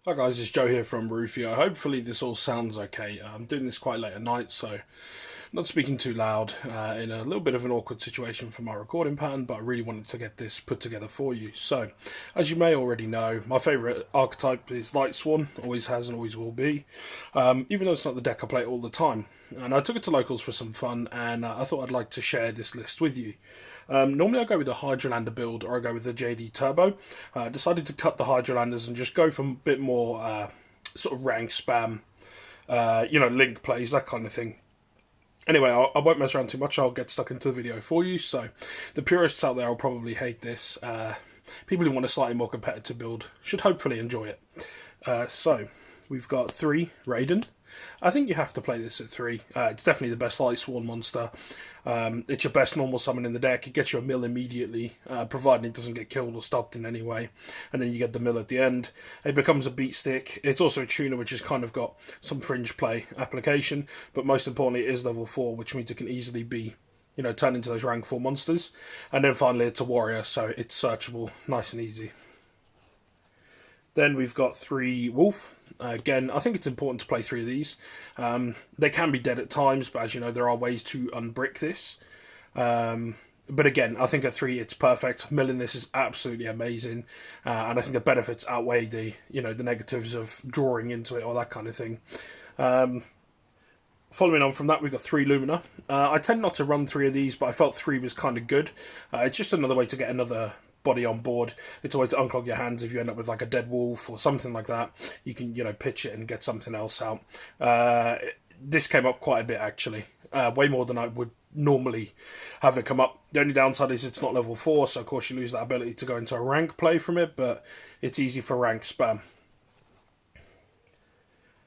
Hi guys, it's Joe here from Rufio. Hopefully this all sounds okay. I'm doing this quite late at night, so not speaking too loud, in a little bit of an awkward situation for my recording pattern, but I really wanted to get this put together for you. So, as you may already know, my favourite archetype is Lightsworn, always has and always will be, even though it's not the deck I play all the time. And I took it to locals for some fun, and I thought I'd like to share this list with you. Normally I go with the Hydralander build, or I go with the JD Turbo. I decided to cut the Hydralanders and just go for a bit more sort of rank spam, link plays, that kind of thing. Anyway, I won't mess around too much, I'll get stuck into the video for you. So, the purists out there will probably hate this. People who want a slightly more competitive build should hopefully enjoy it. So, we've got 3 Raiden. I think you have to play this at 3. It's definitely the best Lightsworn monster. It's your best normal summon in the deck. It gets you a mill immediately, provided it doesn't get killed or stopped in any way. And then you get the mill at the end. It becomes a beat stick. It's also a tuner, which has kind of got some fringe play application. But most importantly, it is level 4, which means it can easily be, turned into those rank 4 monsters. And then finally, it's a warrior, so it's searchable, nice and easy. Then we've got 3 Wolf. Again, I think it's important to play 3 of these. They can be dead at times, but as you know, there are ways to unbrick this. But again, I think at 3 it's perfect. Milling this is absolutely amazing, and I think the benefits outweigh the negatives of drawing into it or that kind of thing. Following on from that, we've got 3 Lumina. I tend not to run 3 of these, but I felt 3 was kind of good. It's just another way to get another body on board. It's a way to unclog your hands if you end up with like a dead wolf or something like that. You can, pitch it and get something else out. This came up quite a bit actually. Way more than I would normally have it come up. The only downside is it's not level 4, so of course you lose that ability to go into a rank play from it, but it's easy for rank spam.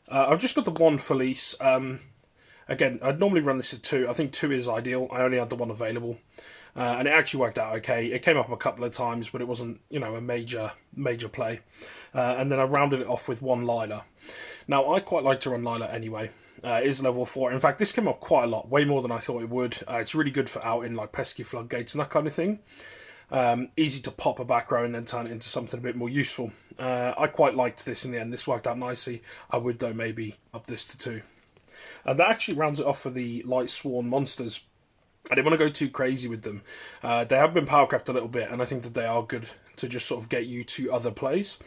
I've just got the 1 Felice. Again, I'd normally run this at 2. I think 2 is ideal. I only had the 1 available. And it actually worked out okay. It came up a couple of times, but it wasn't, a major play. And then I rounded it off with 1 Lila. Now, I quite like to run Lila anyway. It is level 4. In fact, this came up quite a lot, way more than I thought it would. It's really good for out in like pesky floodgates and that kind of thing. Easy to pop a back row and then turn it into something a bit more useful. I quite liked this in the end. This worked out nicely. I would, though, maybe up this to 2. And that actually rounds it off for the Lightsworn monsters. I didn't want to go too crazy with them. They have been power crept a little bit, and I think that they are good to just sort of get you to other plays.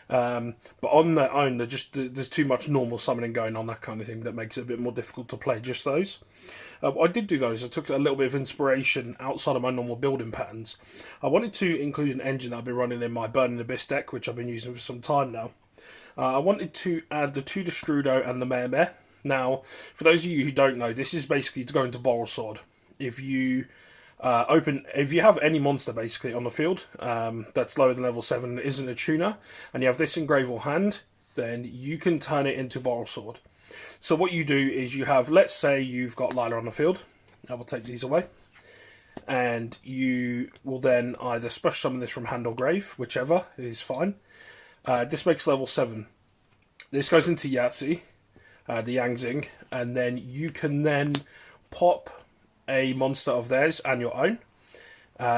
But on their own, there's too much normal summoning going on, that kind of thing, that makes it a bit more difficult to play just those. I did do those. I took a little bit of inspiration outside of my normal building patterns. I wanted to include an engine that I've been running in my Burning Abyss deck, which I've been using for some time now. I wanted to add the 2 Destrudo and the Mare. Now, for those of you who don't know, this is basically to go into Boral Sword. If you have any monster basically on the field that's lower than level 7 and isn't a tuner, and you have this in grave or hand, then you can turn it into Boral Sword. So what you do is you have, let's say you've got Lila on the field. I will take these away. And you will then either special summon this from hand or grave, whichever is fine. This makes level 7. This goes into Yahtzee, the Yangzing, and then you can then pop a monster of theirs and your own,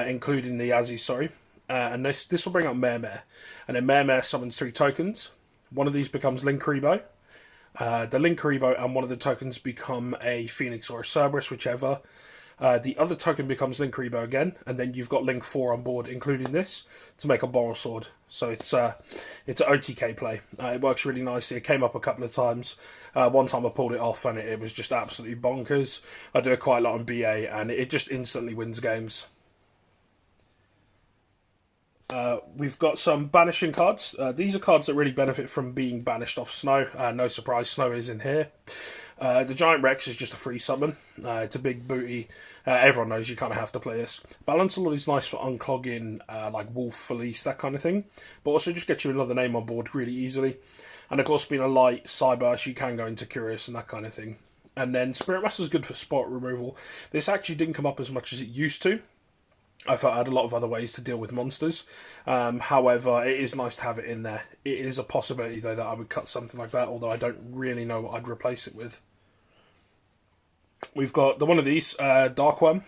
including the Yazzie, and this will bring up Mare. And then Mare summons 3 tokens. One of these becomes Linkuriboh. The Linkuriboh and one of the tokens become a Phoenix or a Cerberus, whichever. The other token becomes Linkuriboh again, and then you've got Link 4 on board, including this, to make a Boral Sword. So it's an OTK play. It works really nicely. It came up a couple of times. One time I pulled it off, and it was just absolutely bonkers. I do it quite a lot on BA, and it just instantly wins games. We've got some banishing cards. These are cards that really benefit from being banished off Snow. No surprise, Snow is in here. The Giant Rex is just a free summon. It's a big booty. Everyone knows you kind of have to play this. Balance a lot is nice for unclogging, like Wolf, Felice, that kind of thing. But also just get you another name on board really easily. And of course, being a light Cyburst, you can go into Curious and that kind of thing. And then Spirit Master is good for spot removal. This actually didn't come up as much as it used to. I thought I had a lot of other ways to deal with monsters. However, it is nice to have it in there. It is a possibility, though, that I would cut something like that, although I don't really know what I'd replace it with. We've got the one of these, Darkworm.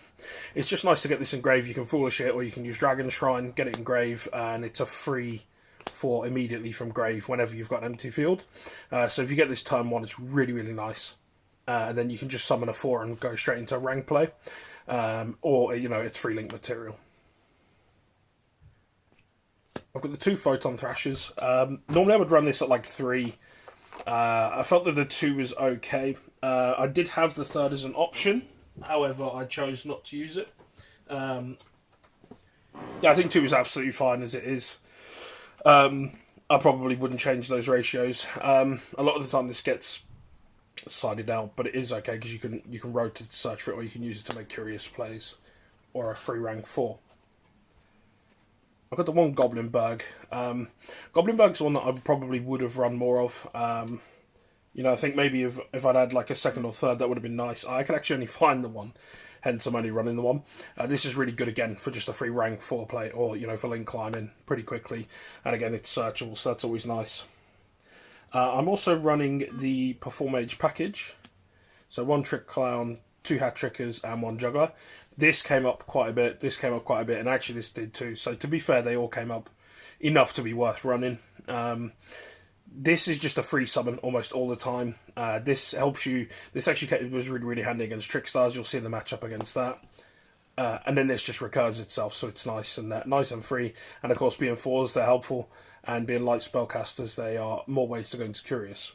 It's just nice to get this in grave. You can Foolish it, or you can use Dragon Shrine, get it in grave, and it's a free 4 immediately from grave whenever you've got an empty field. So if you get this turn 1, it's really, really nice. And then you can just summon a 4 and go straight into rank play. Or, it's free link material. I've got the 2 Photon Thrashers. Normally I would run this at like 3. I felt that the 2 was okay. I did have the 3rd as an option. However, I chose not to use it. I think 2 is absolutely fine as it is. I probably wouldn't change those ratios. A lot of the time this gets sided out, but it is okay because you can rotate to search for it, or you can use it to make curious plays, or a free rank 4. I've got the 1 Goblinberg. Goblinberg's one that I probably would have run more of. I think maybe if I'd had like a 2nd or 3rd, that would have been nice. I could actually only find the 1, hence I'm only running the 1. This is really good again for just a free rank 4 play, or for link climbing pretty quickly. And again, it's searchable, so that's always nice. I'm also running the Perform Age package. So 1 Trick Clown, 2 Hat Trickers, and 1 Juggler. This came up quite a bit, and actually this did too. So to be fair, they all came up enough to be worth running. This is just a free summon almost all the time. This helps you. This actually was really, really handy against Trickstars. You'll see the matchup against that. And then this just recurs itself, so it's nice and free. And of course, being 4s, they're helpful. And being light spellcasters, they are more ways to go into Curious.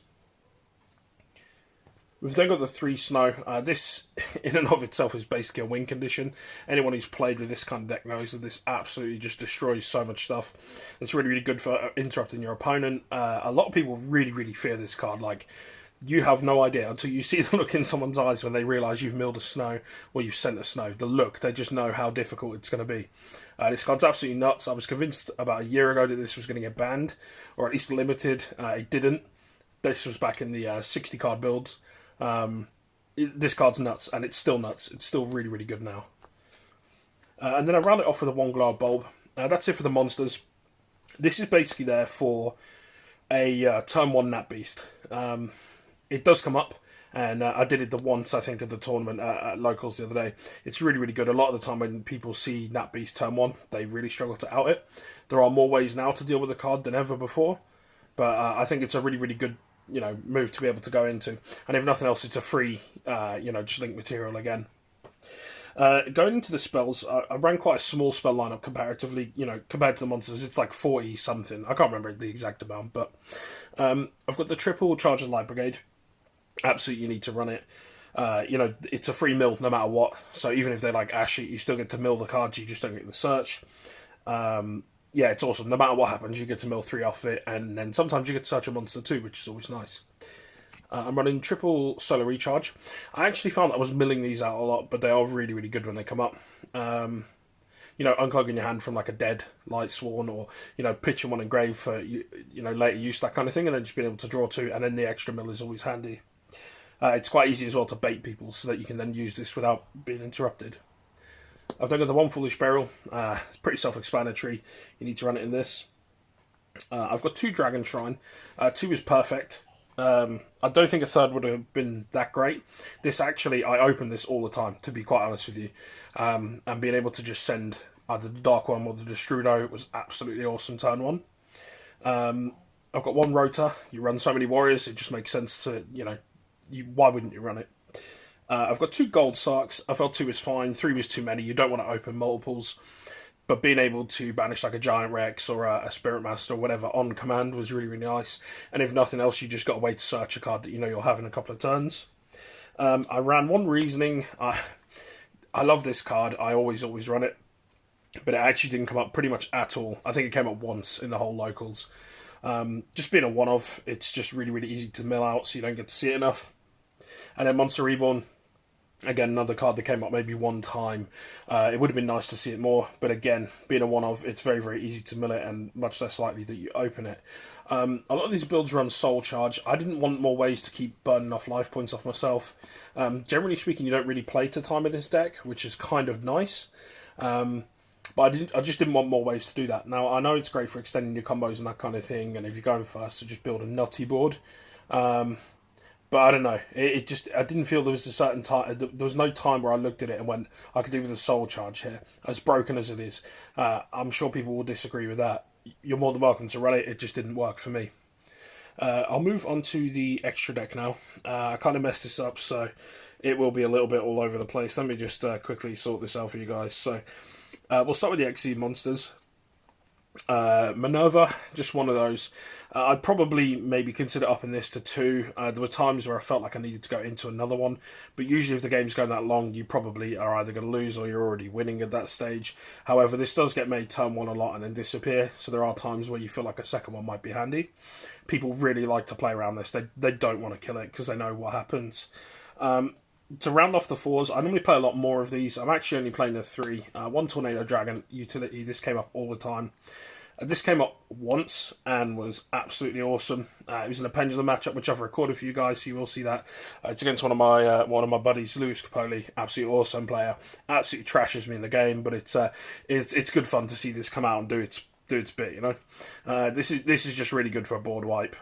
We've then got the 3 Snow. This, in and of itself, is basically a win condition. Anyone who's played with this kind of deck knows that this absolutely just destroys so much stuff. It's really, really good for interrupting your opponent. A lot of people really, really fear this card. Like, you have no idea until you see the look in someone's eyes when they realise you've milled a Snow or you've sent a Snow. The look, they just know how difficult it's going to be. This card's absolutely nuts. I was convinced about a year ago that this was going to get banned, or at least limited. It didn't. This was back in the 60 card builds. This card's nuts, and it's still nuts. It's still really, really good now. And then I round it off with a 1 Glow Bulb. That's it for the monsters. This is basically there for a turn 1 Nat Beast. It does come up, and I did it once, I think, at the tournament at Locals the other day. It's really, really good. A lot of the time when people see Nat Beast turn 1, they really struggle to out it. There are more ways now to deal with the card than ever before, but I think it's a really, really good move to be able to go into. And if nothing else, it's a free, just link material again. Going into the spells, I ran quite a small spell lineup comparatively, compared to the monsters. It's like 40 something. I can't remember the exact amount, but I've got the triple Charge of Light Brigade. Absolutely, you need to run it. It's a free mill no matter what. So even if they like Ash it, you still get to mill the cards. You just don't get the search. It's awesome. No matter what happens, you get to mill 3 off it, and then sometimes you get to search a monster too, which is always nice. I'm running triple Solar Recharge. I actually found that I was milling these out a lot, but they are really, really good when they come up. Unclogging your hand from like a dead Lightsworn, or pitching one in grave for later use, that kind of thing, and then just being able to draw 2, and then the extra mill is always handy. It's quite easy as well to bait people so that you can then use this without being interrupted. I've then got the 1 Foolish Burial. It's pretty self-explanatory. You need to run it in this. I've got 2 Dragon Shrine. 2 is perfect. I don't think a 3rd would have been that great. This actually, I open this all the time, to be quite honest with you. And being able to just send either the Dark Worm or the Destrudo was absolutely awesome turn 1. I've got 1 Rota. You run so many warriors, it just makes sense to, why wouldn't you run it? I've got 2 Gold Sarks. I felt 2 is fine. 3 was too many. You don't want to open multiples. But being able to banish like a Giant Rex or a Spirit Master or whatever on command was really, really nice. And if nothing else, you just got a way to search a card that you'll have in a couple of turns. I ran 1 Reasoning. I love this card. I always run it. But it actually didn't come up pretty much at all. I think it came up once in the whole Locals. Just being a one-off, it's just really, really easy to mill out, so you don't get to see it enough. And then Monster Reborn. Again, another card that came up maybe 1 time. It would have been nice to see it more, but again, being a one-of, it's very, very easy to mill it and much less likely that you open it. A lot of these builds run Soul Charge. I didn't want more ways to keep burning off life points off myself. Generally speaking, you don't really play to time in this deck, which is kind of nice. But I just didn't want more ways to do that. Now, I know it's great for extending your combos and that kind of thing, and if you're going first, to just build a nutty board. But I don't know. I didn't feel there was a certain time. There was no time where I looked at it and went, I could do with a Soul Charge here, as broken as it is. I'm sure people will disagree with that. you're more than welcome to run it. It just didn't work for me. I'll move on to the extra deck now. I kind of messed this up, so it will be a little bit all over the place. Let me just quickly sort this out for you guys. So we'll start with the Exceed monsters. Minerva, just one of those. I'd probably maybe consider upping this to 2. There were times where I felt like I needed to go into another one, but usually if the game's going that long, you probably are either going to lose or you're already winning at that stage. However, this does get made turn 1 a lot and then disappear, so there are times where you feel like a second one might be handy. People really like to play around this. They don't want to kill it because they know what happens. To round off the 4s, I normally play a lot more of these. I'm actually only playing the 3. One Tornado Dragon utility. This came up all the time. This came up once and was absolutely awesome. It was in a pendulum matchup, which I've recorded for you guys, so you will see that. It's against one of my buddies, Lewis Capoli, absolutely awesome player. Absolutely trashes me in the game, but it's good fun to see this come out and do its bit. You know, this is just really good for a board wipe.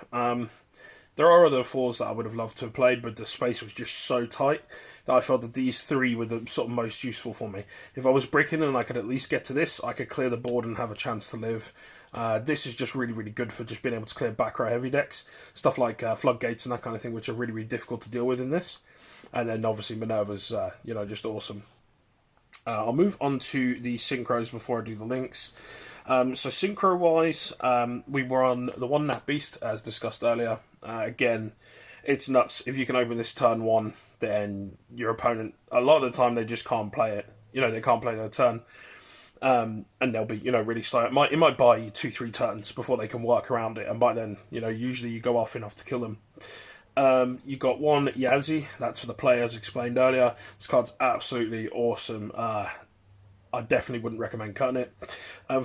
There are other 4s that I would have loved to have played, but the space was just so tight that I felt that these 3 were the sort of most useful for me. If I was bricking and I could at least get to this, I could clear the board and have a chance to live. This is just really, really good for just being able to clear back row heavy decks. Stuff like floodgates and that kind of thing, which are really, really difficult to deal with in this. And then obviously Minerva's, just awesome. I'll move on to the synchros before I do the links. So synchro-wise, we were on the 1 Nat Beast, as discussed earlier. Again, it's nuts. If you can open this turn 1, then your opponent, a lot of the time, they just can't play it. You know, they can't play their turn. And they'll be, really slow. It might buy you 2-3 turns before they can work around it. And by then, usually you go off enough to kill them. You got 1 Yazzie. That's for the player, as explained earlier. This card's absolutely awesome. I definitely wouldn't recommend cutting it.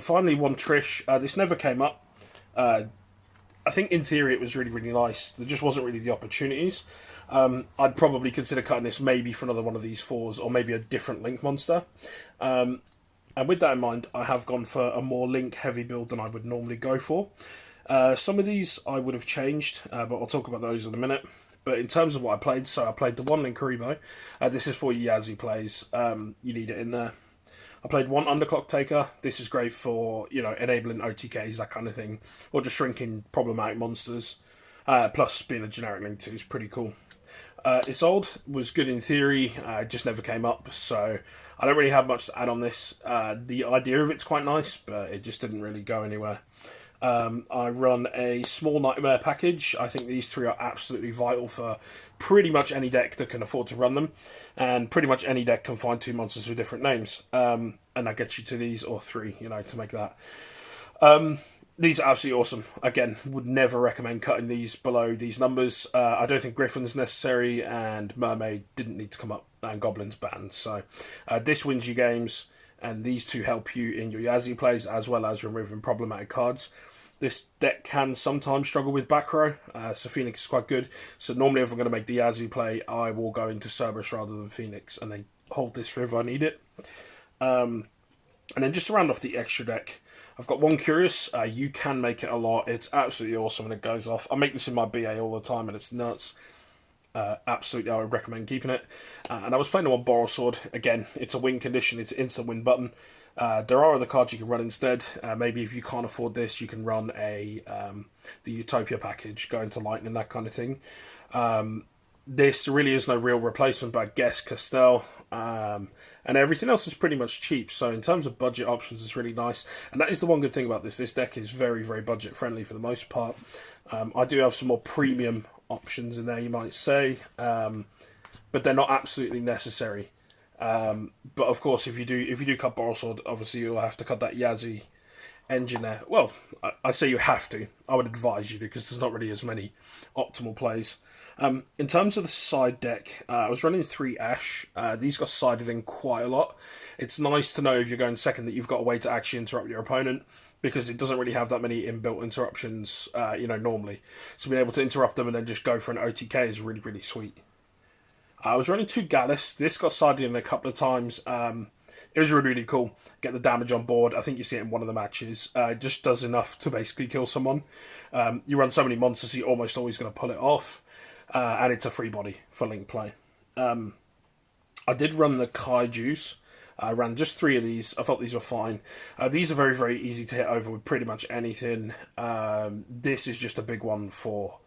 Finally, 1 Trish. This never came up. I think in theory it was really, really nice. There just wasn't really the opportunities. I'd probably consider cutting this maybe for another one of these 4s, or maybe a different Link monster. And with that in mind, I have gone for a more Link-heavy build than I would normally go for. Some of these I would have changed, but I'll talk about those in a minute. But in terms of what I played, so I played the 1 Link Karibo. This is for Yazzie plays. You need it in there. I played 1 Underclock Taker. This is great for, enabling OTKs, that kind of thing. Or just shrinking problematic monsters. Plus, being a generic Link too is pretty cool. Isolde was good in theory. It just never came up. So, I don't really have much to add on this. The idea of it's quite nice, but it just didn't really go anywhere. I run a small Nightmare package. I think these 3 are absolutely vital for pretty much any deck that can afford to run them, and pretty much any deck can find 2 monsters with different names, and that gets you to these, or 3, to make that. These are absolutely awesome. Again, would never recommend cutting these below these numbers. I don't think Griffin's necessary, and Mermaid didn't need to come up, and Goblin's banned. So this wins you games, and these 2 help you in your Yazzie plays, as well as removing problematic cards. This deck can sometimes struggle with back row, so Phoenix is quite good. So normally if I'm going to make the Yazzie play, I will go into Cerberus rather than Phoenix, and then hold this for if I need it. And then just to round off the extra deck, I've got 1 Curious. You can make it a lot. It's absolutely awesome when it goes off. I make this in my BA all the time, and it's nuts. Absolutely, I would recommend keeping it. And I was playing the 1 Boral Sword. Again, it's a win condition. It's an instant win button. There are other cards you can run instead. Maybe if you can't afford this, you can run the Utopia package, go into Lightning, that kind of thing. This really is no real replacement, but I guess Castell, and everything else is pretty much cheap. So in terms of budget options, it's really nice. And that is the one good thing about this. This deck is very, very budget friendly for the most part. I do have some more premium options in there, you might say, but they're not absolutely necessary. But of course, if you do cut Boral Sword, obviously you'll have to cut that Yazzie engine there. Well, I say you have to. I would advise you to, because there's not really as many optimal plays. In terms of the side deck, I was running 3 Ash. These got sided in quite a lot. It's nice to know if you're going second that you've got a way to actually interrupt your opponent, because it doesn't really have that many inbuilt interruptions, normally. So being able to interrupt them and then just go for an OTK is really, really sweet. I was running 2 Gallus. This got sided in a couple of times. It was really, really cool. Get the damage on board. I think you see it in one of the matches. It just does enough to basically kill someone. You run so many monsters, you're almost always going to pull it off. And it's a free body for Link play. I did run the Kaijus. I ran just 3 of these. I thought these were fine. These are very, very easy to hit over with pretty much anything. This is just a big one for,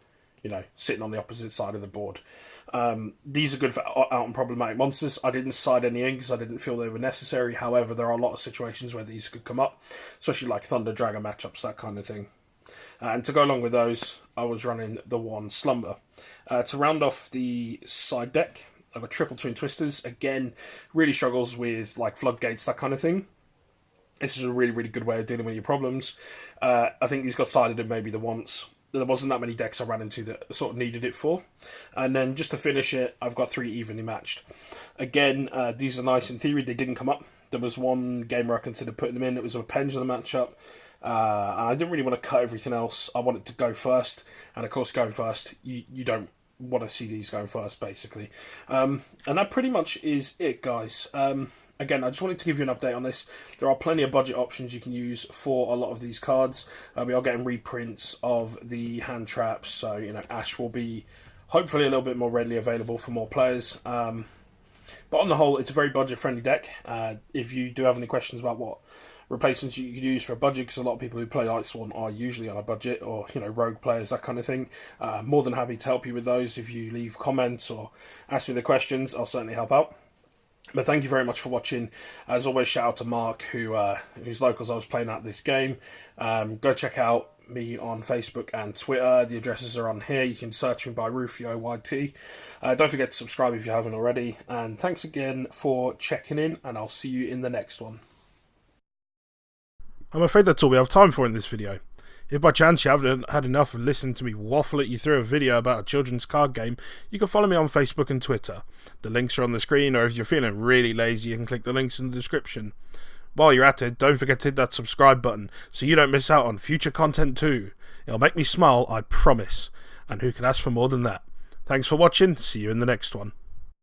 sitting on the opposite side of the board. These are good for out and problematic monsters. I didn't side any in because I didn't feel they were necessary. However, there are a lot of situations where these could come up, especially like Thunder Dragon matchups, that kind of thing. And to go along with those, I was running the one Slumber. To round off the side deck, I've got Triple Twin Twisters. Again, really struggles with like floodgates, that kind of thing. This is a really, really good way of dealing with your problems. I think these got sided in maybe the once. There wasn't that many decks I ran into that sort of needed it for. And then just to finish it, I've got 3 evenly matched. Again, these are nice in theory. They didn't come up. There was one game where I considered putting them in. It was a pendulum matchup. And I didn't really want to cut everything else. I wanted to go first. And of course, going first, you don't want to see these going first, basically. And that pretty much is it, guys. Again, I just wanted to give you an update on this. There are plenty of budget options you can use for a lot of these cards. We are getting reprints of the hand traps, so Ash will be hopefully a little bit more readily available for more players. But on the whole, it's a very budget-friendly deck. If you do have any questions about what replacements you could use for a budget, because a lot of people who play Lightsworn are usually on a budget, or rogue players, that kind of thing, more than happy to help you with those. If you leave comments or ask me the questions, I'll certainly help out. But thank you very much for watching. As always, shout out to Mark, whose locals I was playing at this game. Go check out me on Facebook and Twitter. The addresses are on here. You can search me by Rufio YT. Don't forget to subscribe if you haven't already. And thanks again for checking in, and I'll see you in the next one. I'm afraid that's all we have time for in this video. If by chance you haven't had enough of listening to me waffle at you through a video about a children's card game, you can follow me on Facebook and Twitter. The links are on the screen, or if you're feeling really lazy, you can click the links in the description. While you're at it, don't forget to hit that subscribe button so you don't miss out on future content too. It'll make me smile, I promise. And who can ask for more than that? Thanks for watching, see you in the next one.